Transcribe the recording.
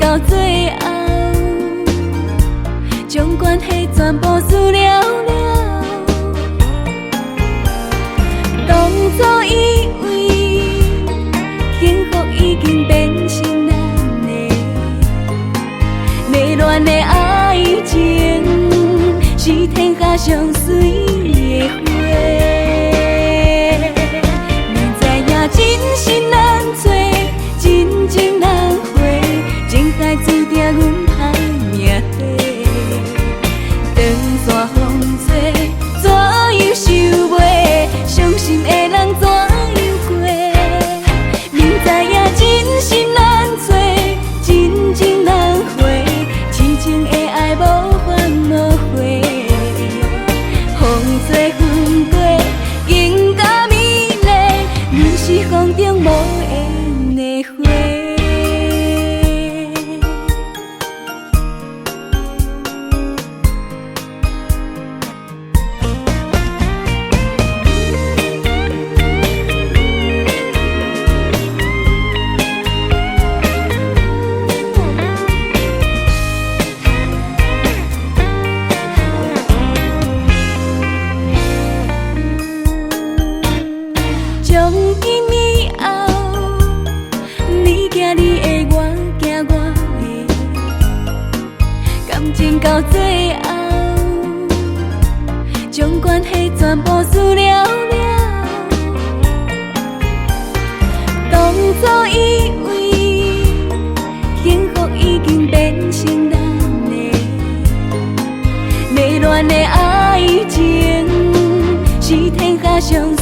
到最后，将关系全部输了了。当初以为幸福已经变成咱的，迷恋的爱情是天下上水的花。明知影真心难找，真情难回。情海注定阮歹命底，长线风吹，怎样收尾？伤心的人怎样过？明知影真心难找，真情难回，痴情的爱无怨无悔。风吹风过，更加美丽，阮是风中无缘的花。从今以后，你行你的，我行我的，感情到最后，将关系全部输了了。当初以为幸福已经变成咱的，迷恋的爱情是天下上